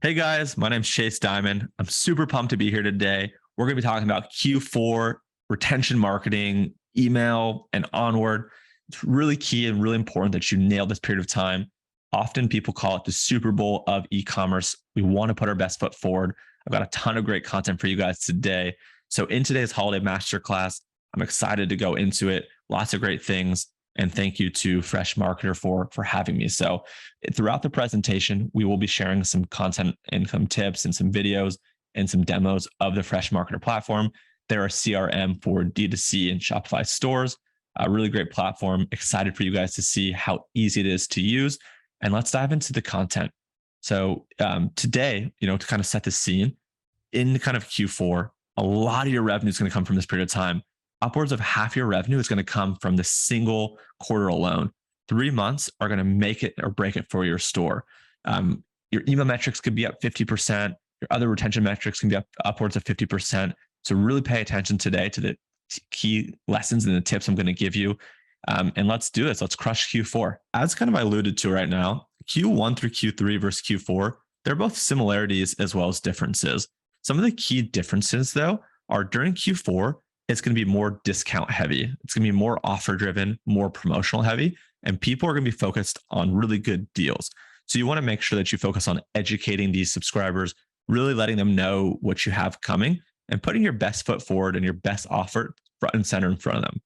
Hey guys, my name's Chase Dimond. I'm super pumped to be here today. We're going to be talking about Q4 retention marketing, email, and onward. It's really key and really important that you nail this period of time. Often people call it the Super Bowl of e-commerce. We want to put our best foot forward. I've got a ton of great content for you guys today. So in today's holiday masterclass, I'm excited to go into it. Lots of great things. And thank you to Freshmarketer for having me. So throughout the presentation, we will be sharing some content income tips and some videos and some demos of the Freshmarketer platform. They're a CRM for D2C and Shopify stores. A really great platform. Excited for you guys to see how easy it is to use. And let's dive into the content. So today, to kind of set the scene, in kind of Q4, a lot of your revenue is going to come from this period of time. Upwards of half your revenue is going to come from the single quarter alone. 3 months are going to make it or break it for your store. Your email metrics could be up 50%. Your other retention metrics can be up upwards of 50%. So really pay attention today to the key lessons and the tips I'm going to give you. And let's do this. Let's crush Q4. As kind of alluded to right now, Q1 through Q3 versus Q4, they're both similarities as well as differences. Some of the key differences, though, are during Q4, it's going to be more discount heavy. It's going to be more offer driven, more promotional heavy, and people are going to be focused on really good deals. So you want to make sure that you focus on educating these subscribers, really letting them know what you have coming and putting your best foot forward and your best offer front and center in front of them.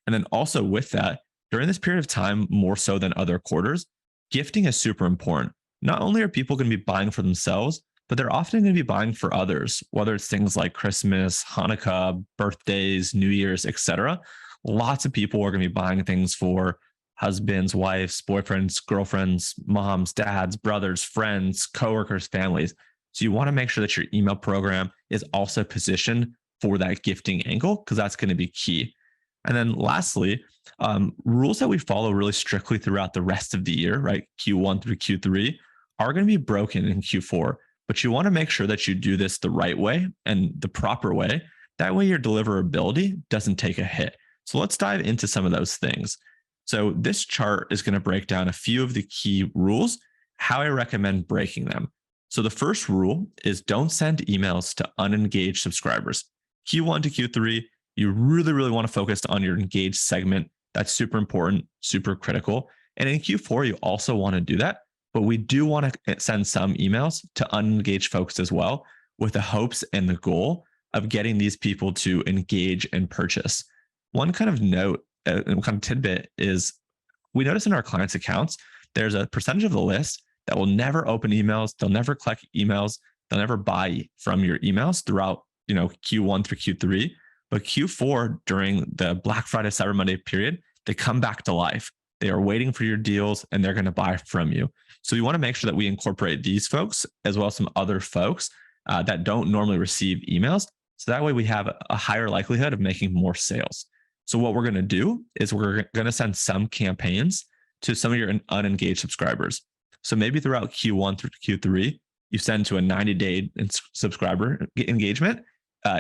And then also with that, during this period of time, more so than other quarters, gifting is super important. Not only are people going to be buying for themselves, but they're often going to be buying for others, whether it's things like Christmas, Hanukkah, birthdays, New Year's, etc. Lots of people are going to be buying things for husbands, wives, boyfriends, girlfriends, moms, dads, brothers, friends, coworkers, families. So you want to make sure that your email program is also positioned for that gifting angle because that's going to be key. And then lastly, rules that we follow really strictly throughout the rest of the year, right? Q1 through Q3 are going to be broken in Q4. But you want to make sure that you do this the right way and the proper way. That way your deliverability doesn't take a hit. So let's dive into some of those things. So this chart is going to break down a few of the key rules, how I recommend breaking them. So the first rule is don't send emails to unengaged subscribers. Q1 to Q3, you really want to focus on your engaged segment. That's super important, super critical. And in Q4, you also want to do that. But we do want to send some emails to unengaged folks as well, with the hopes and the goal of getting these people to engage and purchase. One kind of note and kind of tidbit is we notice in our clients' accounts, there's a percentage of the list that will never open emails. They'll never collect emails. They'll never buy from your emails throughout, Q1 through Q3. But Q4 during the Black Friday, Cyber Monday period, they come back to life. They are waiting for your deals and they're going to buy from you. So we want to make sure that we incorporate these folks as well as some other folks that don't normally receive emails. So that way we have a higher likelihood of making more sales. So what we're going to do is we're going to send some campaigns to some of your unengaged subscribers. So maybe throughout Q1 through Q3, you send to a 90-day subscriber engagement.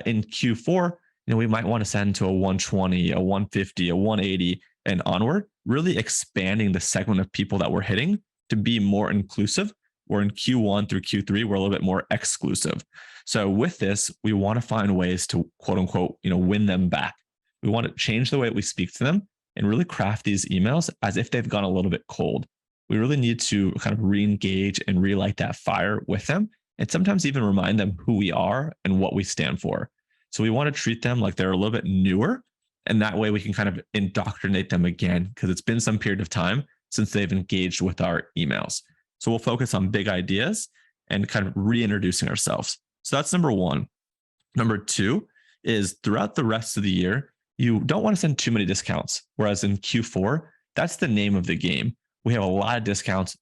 In Q4, we might want to send to a 120, a 150, a 180, and onward, really expanding the segment of people that we're hitting to be more inclusive. Where in Q1 through Q3, we're a little bit more exclusive. So with this, we want to find ways to quote unquote, win them back. We want to change the way we speak to them and really craft these emails as if they've gone a little bit cold. We really need to kind of re-engage and relight that fire with them, and sometimes even remind them who we are and what we stand for. So we want to treat them like they're a little bit newer. And that way we can kind of indoctrinate them again because it's been some period of time since they've engaged with our emails. So we'll focus on big ideas and kind of reintroducing ourselves. So that's number one. Number two is throughout the rest of the year, you don't want to send too many discounts. Whereas in Q4, that's the name of the game. We have a lot of discounts,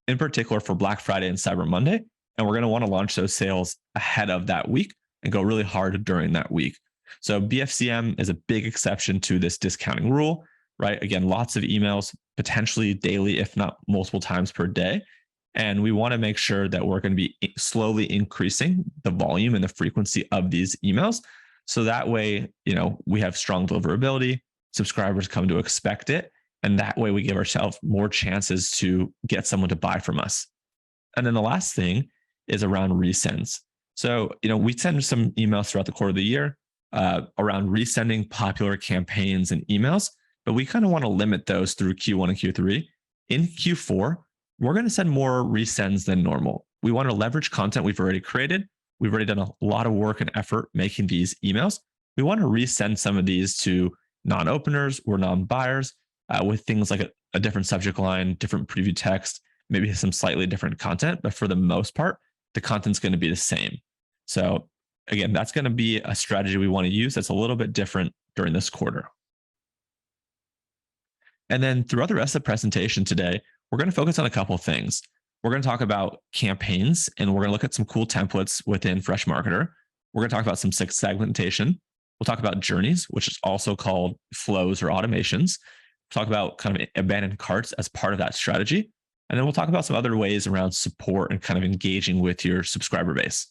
in particular for Black Friday and Cyber Monday. And we're going to want to launch those sales ahead of that week and go really hard during that week. So BFCM is a big exception to this discounting rule, right? Again, lots of emails, potentially daily, if not multiple times per day. And we want to make sure that we're going to be slowly increasing the volume and the frequency of these emails. So that way, we have strong deliverability, subscribers come to expect it. And that way we give ourselves more chances to get someone to buy from us. And then the last thing is around resends. So, we send some emails throughout the quarter of the year around resending popular campaigns and emails, but we kind of want to limit those through Q1 and Q3. In Q4, we're going to send more resends than normal. We want to leverage content we've already created. We've already done a lot of work and effort making these emails. We want to resend some of these to non-openers or non-buyers with things like a different subject line, different preview text, maybe some slightly different content. But for the most part, the content's going to be the same. So again, that's going to be a strategy we want to use that's a little bit different during this quarter. And then throughout the rest of the presentation today, we're going to focus on a couple of things. We're going to talk about campaigns, and we're going to look at some cool templates within Freshmarketer. We're going to talk about some segmentation. We'll talk about journeys, which is also called flows or automations. We'll talk about kind of abandoned carts as part of that strategy. And then we'll talk about some other ways around support and kind of engaging with your subscriber base.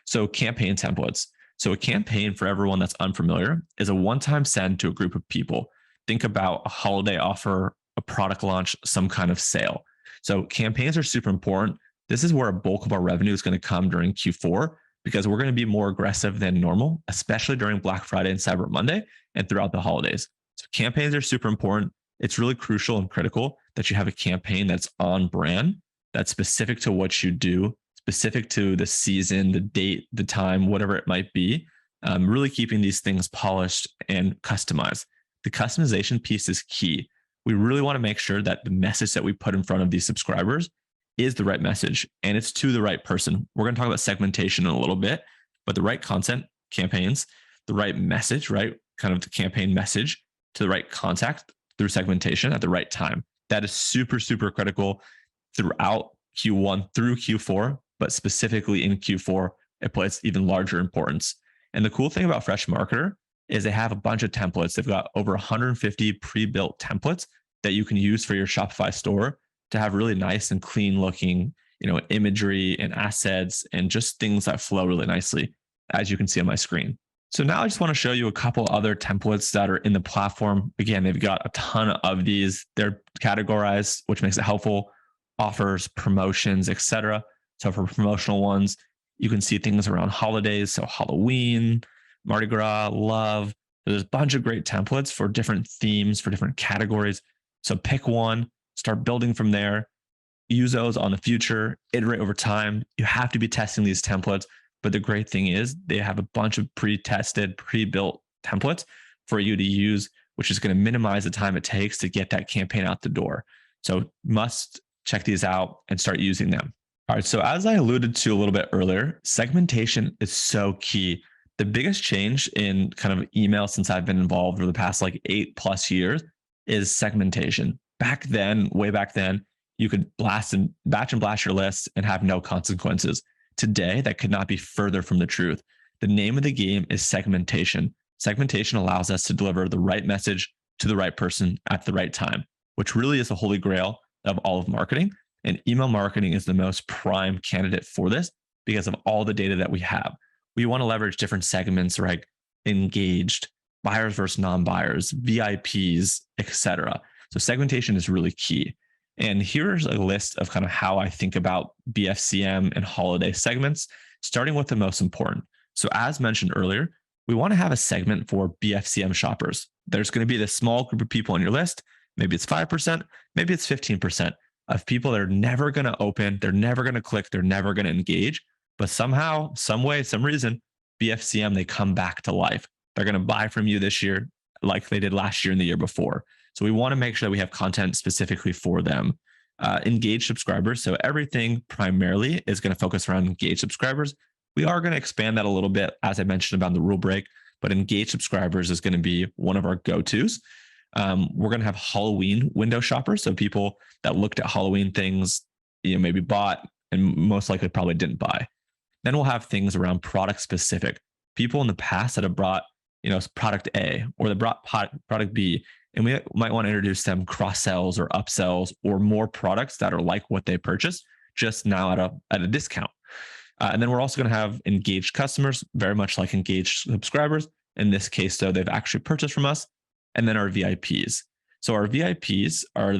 So campaign templates. So a campaign, for everyone that's unfamiliar, is a one-time send to a group of people. Think about a holiday offer, a product launch, some kind of sale. So campaigns are super important. This is where a bulk of our revenue is going to come during Q4 because we're going to be more aggressive than normal, especially during Black Friday and Cyber Monday and throughout the holidays. So campaigns are super important. It's really crucial and critical that you have a campaign that's on brand, that's specific to what you do, specific to the season, the date, the time, whatever it might be. Really keeping these things polished and customized. The customization piece is key. We really want to make sure that the message that we put in front of these subscribers is the right message and it's to the right person. We're going to talk about segmentation in a little bit, but the right content, campaigns, the right message, right? Kind of the campaign message to the right contact through segmentation at the right time. That is super, super critical throughout Q1 through Q4, but specifically in Q4, it plays even larger importance. And the cool thing about Freshmarketer is they have a bunch of templates. They've got over 150 pre-built templates that you can use for your Shopify store to have really nice and clean looking, imagery and assets and just things that flow really nicely, as you can see on my screen. So now I just want to show you a couple other templates that are in the platform. Again, they've got a ton of these. They're categorized, which makes it helpful. Offers, promotions, etc. So for promotional ones, you can see things around holidays. So Halloween, Mardi Gras, love. There's a bunch of great templates for different themes, for different categories. So pick one, start building from there, use those on the future, iterate over time. You have to be testing these templates. But the great thing is they have a bunch of pre-tested, pre-built templates for you to use, which is going to minimize the time it takes to get that campaign out the door. So must check these out and start using them. All right. So as I alluded to a little bit earlier, segmentation is so key. The biggest change in kind of email since I've been involved over the past 8+ years is segmentation. Back then, way back then, you could batch and blast your list and have no consequences. Today, that could not be further from the truth. The name of the game is segmentation. Segmentation allows us to deliver the right message to the right person at the right time, which really is the holy grail of all of marketing. And email marketing is the most prime candidate for this because of all the data that we have. We want to leverage different segments, like engaged, buyers versus non-buyers, VIPs, etc. So segmentation is really key. And here's a list of kind of how I think about BFCM and holiday segments, starting with the most important. So as mentioned earlier, we want to have a segment for BFCM shoppers. There's going to be this small group of people on your list. Maybe it's 5%, maybe it's 15% of people that are never going to open, they're never going to click, they're never going to engage. But somehow, some way, some reason, BFCM, they come back to life. They're going to buy from you this year like they did last year and the year before. So we want to make sure that we have content specifically for them. Engaged subscribers. So everything primarily is going to focus around engaged subscribers. We are going to expand that a little bit, as I mentioned about the rule break, but engaged subscribers is going to be one of our go-tos. We're going to have Halloween window shoppers. So people that looked at Halloween things, maybe bought and most likely probably didn't buy. Then we'll have things around product specific. People in the past that have brought, product A or they brought product B, and we might want to introduce them cross sells or upsells or more products that are like what they purchased, just now at a discount. And then we're also going to have engaged customers, very much like engaged subscribers. In this case, though, they've actually purchased from us. And then our VIPs. So our VIPs are,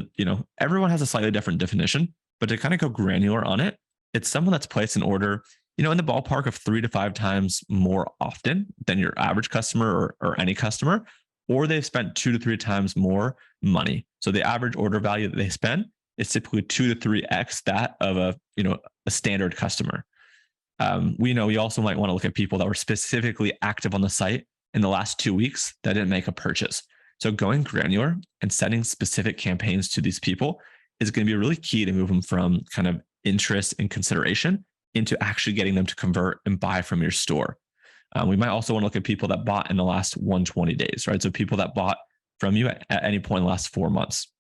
everyone has a slightly different definition, but to kind of go granular on it, it's someone that's placed an order, in the ballpark of 3 to 5 times more often than your average customer or any customer, or they've spent 2 to 3 times more money. So the average order value that they spend is typically 2 to 3x that of a standard customer. We also might want to look at people that were specifically active on the site in the last 2 weeks that didn't make a purchase. So going granular and setting specific campaigns to these people is going to be really key to move them from kind of interest and consideration into actually getting them to convert and buy from your store. We might also want to look at people that bought in the last 120 days, right? So people that bought from you at any point in the last 4 months.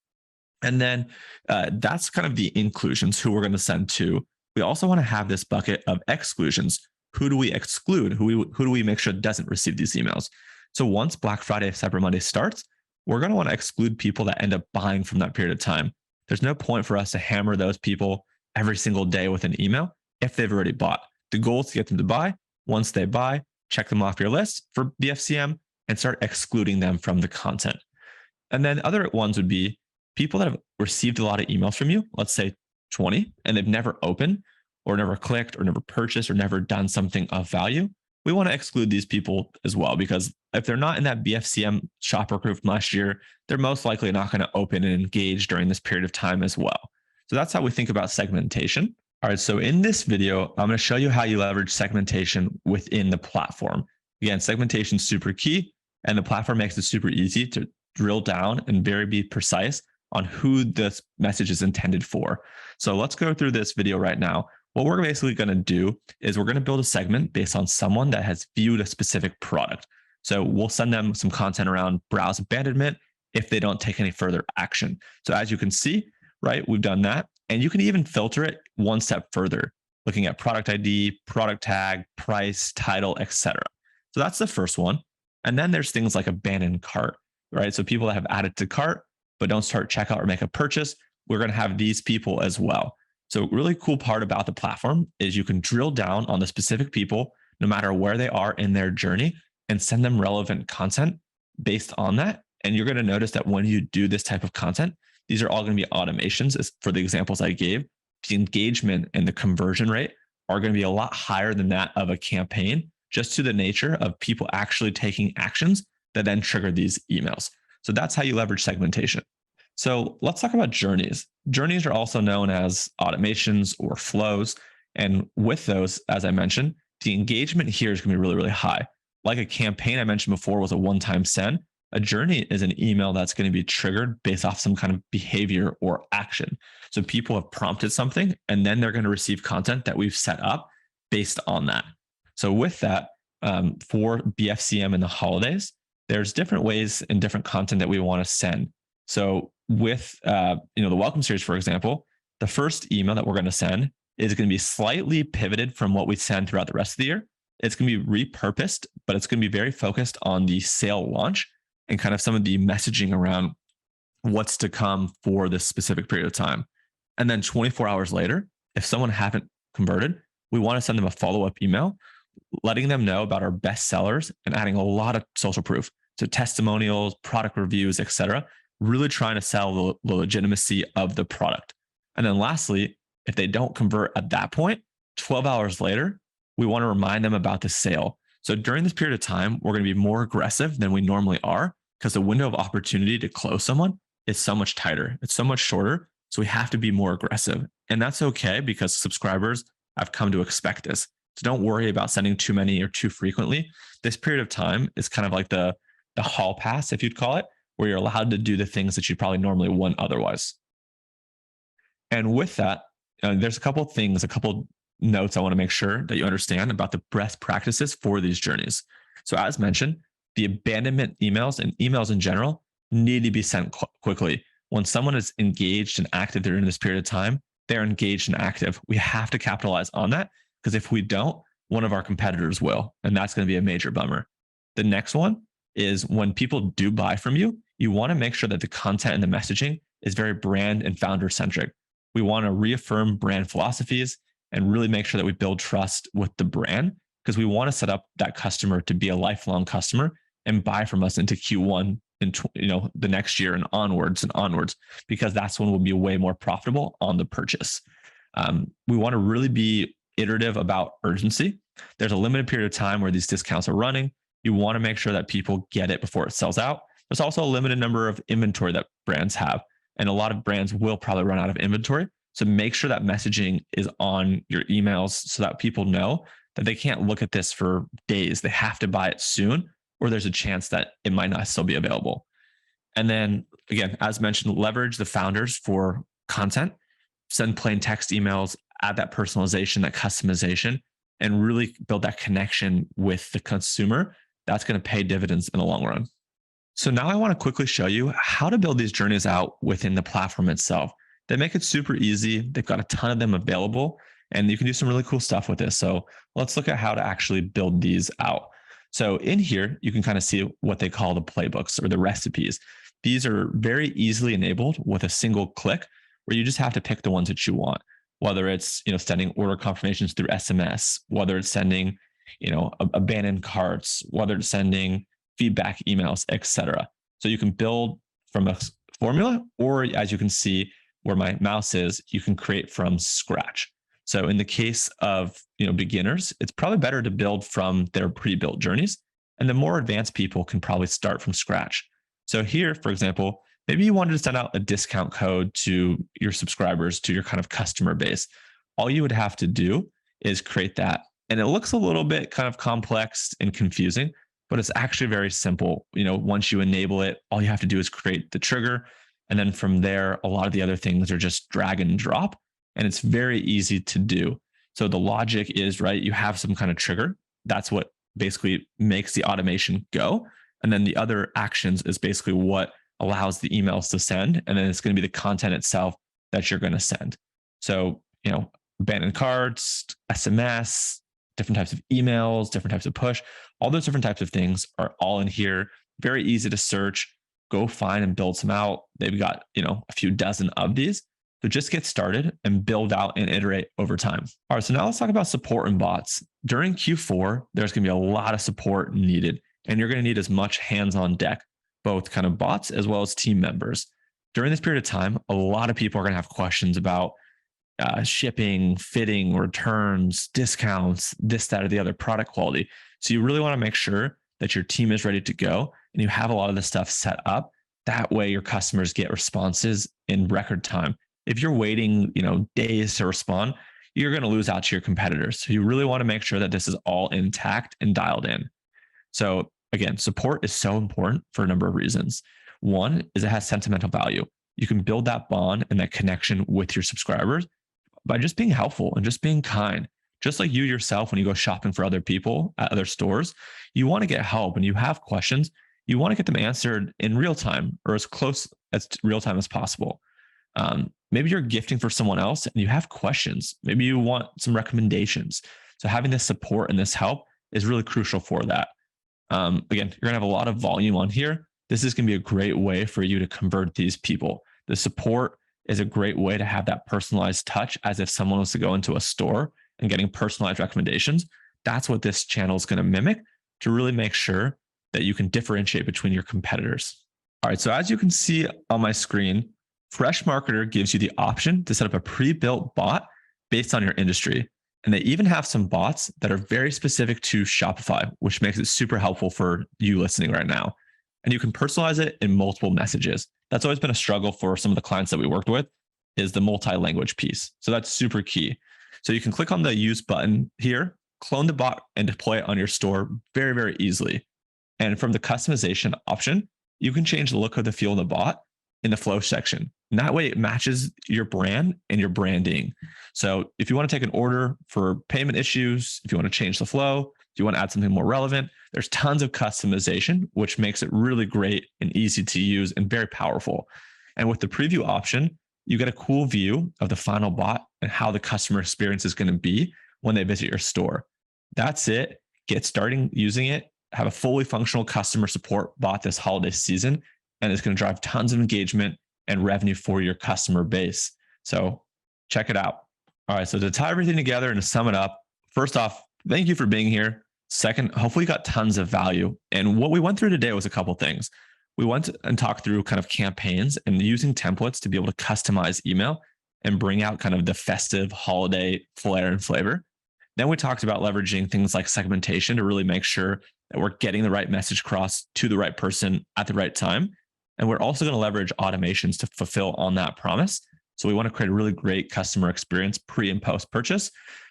And then that's kind of the inclusions, who we're going to send to. We also want to have this bucket of exclusions. Who do we exclude? Who do we make sure doesn't receive these emails? So once Black Friday, Cyber Monday starts, we're going to want to exclude people that end up buying from that period of time. There's no point for us to hammer those people every single day with an email if they've already bought. The goal is to get them to buy. Once they buy, check them off your list for BFCM and start excluding them from the content. And then other ones would be people that have received a lot of emails from you, let's say 20, and they've never opened or never clicked or never purchased or never done something of value. We want to exclude these people as well, because if they're not in that BFCM shopper group from last year, they're most likely not going to open and engage during this period of time as well. So that's how we think about segmentation. All right, so in this video, I'm going to show you how you leverage segmentation within the platform. Again, segmentation is super key, and the platform makes it super easy to drill down and be precise on who this message is intended for. So let's go through this video right now. What we're basically going to do is we're going to build a segment based on someone that has viewed a specific product. So we'll send them some content around browse abandonment if they don't take any further action. So as you can see, right, we've done that. And you can even filter it one step further, looking at product ID, product tag, price, title, etc. So that's the first one. And then there's things like abandoned cart, right? So people that have added to cart, but don't start checkout or make a purchase, we're going to have these people as well. So really cool part about the platform is you can drill down on the specific people, no matter where they are in their journey, and send them relevant content based on that. And you're going to notice that when you do this type of content, these are all going to be automations. As for the examples I gave, the engagement and the conversion rate are going to be a lot higher than that of a campaign, just to the nature of people actually taking actions that then trigger these emails. So that's how you leverage segmentation. So let's talk about journeys. Journeys are also known as automations or flows. And with those, as I mentioned, the engagement here is going to be really, really high. Like a campaign I mentioned before was a one-time send. A journey is an email that's going to be triggered based off some kind of behavior or action. So people have prompted something, and then they're going to receive content that we've set up based on that. So with that, for BFCM in the holidays, there's different ways and different content that we want to send. So with the welcome series, for example, the first email that we're going to send is going to be slightly pivoted from what we send throughout the rest of the year. It's going to be repurposed, but it's going to be very focused on the sale launch and kind of some of the messaging around what's to come for this specific period of time. And then 24 hours later, if someone haven't converted, we want to send them a follow-up email, letting them know about our best sellers and adding a lot of social proof. So testimonials, product reviews, etc. Really trying to sell the legitimacy of the product. And then lastly, if they don't convert at that point, 12 hours later, we want to remind them about the sale. So during this period of time, we're going to be more aggressive than we normally are because the window of opportunity to close someone is so much tighter. It's so much shorter. So we have to be more aggressive. And that's okay because subscribers have come to expect this. So don't worry about sending too many or too frequently. This period of time is kind of like the hall pass, if you'd call it, where you're allowed to do the things that you probably normally wouldn't otherwise. And with that, there's a couple notes I want to make sure that you understand about the best practices for these journeys. So as mentioned, the abandonment emails and emails in general need to be sent quickly. When someone is engaged and active during this period of time, they're engaged and active. We have to capitalize on that because if we don't, one of our competitors will, and that's going to be a major bummer. The next one is when people do buy from you, you want to make sure that the content and the messaging is very brand and founder centric. We want to reaffirm brand philosophies and really make sure that we build trust with the brand because we want to set up that customer to be a lifelong customer and buy from us into Q1 in the next year and onwards because that's when we'll be way more profitable on the purchase. We want to really be iterative about urgency. There's a limited period of time where these discounts are running. You want to make sure that people get it before it sells out. There's also a limited number of inventory that brands have, and a lot of brands will probably run out of inventory. So make sure that messaging is on your emails so that people know that they can't look at this for days. They have to buy it soon, or there's a chance that it might not still be available. And then again, as mentioned, leverage the founders for content, send plain text emails, add that personalization, that customization, and really build that connection with the consumer. That's going to pay dividends in the long run. So now I want to quickly show you how to build these journeys out within the platform itself. They make it super easy. They've got a ton of them available, and you can do some really cool stuff with this. So let's look at how to actually build these out. So in here, you can kind of see what they call the playbooks or the recipes. These are very easily enabled with a single click, where you just have to pick the ones that you want, whether it's sending order confirmations through SMS, whether it's sending abandoned carts, whether it's sending feedback emails, etc. So you can build from a formula, or as you can see where my mouse is, you can create from scratch. So in the case of beginners, it's probably better to build from their pre-built journeys, and the more advanced people can probably start from scratch. So here, for example, maybe you wanted to send out a discount code to your subscribers, to your kind of customer base. All you would have to do is create that. And it looks a little bit kind of complex and confusing, but it's actually very simple. Once you enable it, all you have to do is create the trigger. And then from there, a lot of the other things are just drag and drop. And it's very easy to do. So the logic is, right, you have some kind of trigger. That's what basically makes the automation go. And then the other actions is basically what allows the emails to send. And then it's going to be the content itself that you're going to send. So, abandoned carts, SMS, different types of emails, different types of push, all those different types of things are all in here. Very easy to search. Go find and build some out. They've got, a few dozen of these. So just get started and build out and iterate over time. All right, so now let's talk about support and bots. During Q4, there's going to be a lot of support needed, and you're going to need as much hands-on deck, both kind of bots as well as team members. During this period of time, a lot of people are going to have questions about shipping, fitting, returns, discounts, this, that, or the other, product quality. So you really want to make sure that your team is ready to go and you have a lot of this stuff set up. That way your customers get responses in record time. If you're waiting, days to respond, you're going to lose out to your competitors. So you really want to make sure that this is all intact and dialed in. So again, support is so important for a number of reasons. One is it has sentimental value. You can build that bond and that connection with your subscribers by just being helpful and just being kind. Just like you yourself, when you go shopping for other people at other stores, you want to get help and you have questions. You want to get them answered in real time or as close as real time as possible. Maybe you're gifting for someone else and you have questions. Maybe you want some recommendations. So having this support and this help is really crucial for that. Again, you're going to have a lot of volume on here. This is going to be a great way for you to convert these people. The support is a great way to have that personalized touch as if someone was to go into a store and getting personalized recommendations. That's what this channel is going to mimic to really make sure that you can differentiate between your competitors. All right, so as you can see on my screen, Freshmarketer gives you the option to set up a pre-built bot based on your industry. And they even have some bots that are very specific to Shopify, which makes it super helpful for you listening right now. And you can personalize it in multiple messages. That's always been a struggle for some of the clients that we worked with, is the multi-language piece. So that's super key. So you can click on the use button here, clone the bot and deploy it on your store very, very easily. And from the customization option, you can change the look of the feel of the bot in the flow section. And that way it matches your brand and your branding. So if you want to take an order for payment issues, if you want to change the flow, if you want to add something more relevant, there's tons of customization, which makes it really great and easy to use and very powerful. And with the preview option, you get a cool view of the final bot and how the customer experience is going to be when they visit your store. That's it. Get starting using it. Have a fully functional customer support bot this holiday season, and it's going to drive tons of engagement and revenue for your customer base. So check it out. All right. So to tie everything together and to sum it up, first off, thank you for being here. Second, hopefully you got tons of value. And what we went through today was a couple of things. We went and talked through kind of campaigns and using templates to be able to customize email and bring out kind of the festive holiday flair and flavor. Then we talked about leveraging things like segmentation to really make sure that we're getting the right message across to the right person at the right time. And we're also going to leverage automations to fulfill on that promise. So we want to create a really great customer experience pre and post purchase.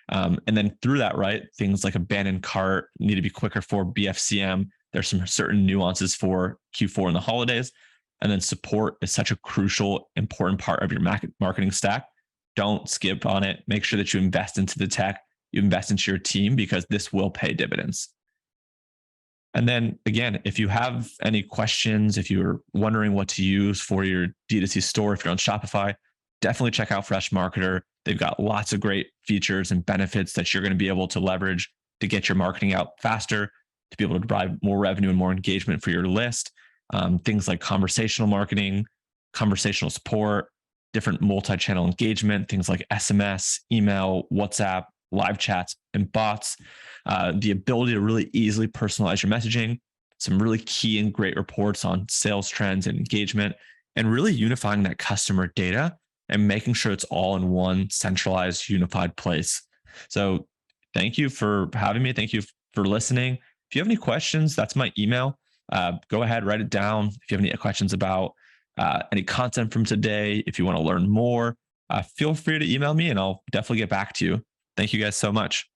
And then through that, right, things like abandoned cart need to be quicker for BFCM. There's some certain nuances for Q4 and the holidays. And then support is such a crucial, important part of your marketing stack. Don't skip on it. Make sure that you invest into the tech, you invest into your team, because this will pay dividends. And then again, if you have any questions, if you're wondering what to use for your D2C store, if you're on Shopify, definitely check out Freshmarketer. They've got lots of great features and benefits that you're going to be able to leverage to get your marketing out faster, to be able to drive more revenue and more engagement for your list. Things like conversational marketing, conversational support, different multi-channel engagement, things like SMS, email, WhatsApp, live chats, and bots. The ability to really easily personalize your messaging, some really key and great reports on sales trends and engagement, and really unifying that customer data and making sure it's all in one centralized, unified place. So thank you for having me. Thank you for listening. If you have any questions, that's my email. Go ahead, write it down. If you have any questions about any content from today, if you want to learn more, feel free to email me and I'll definitely get back to you. Thank you guys so much.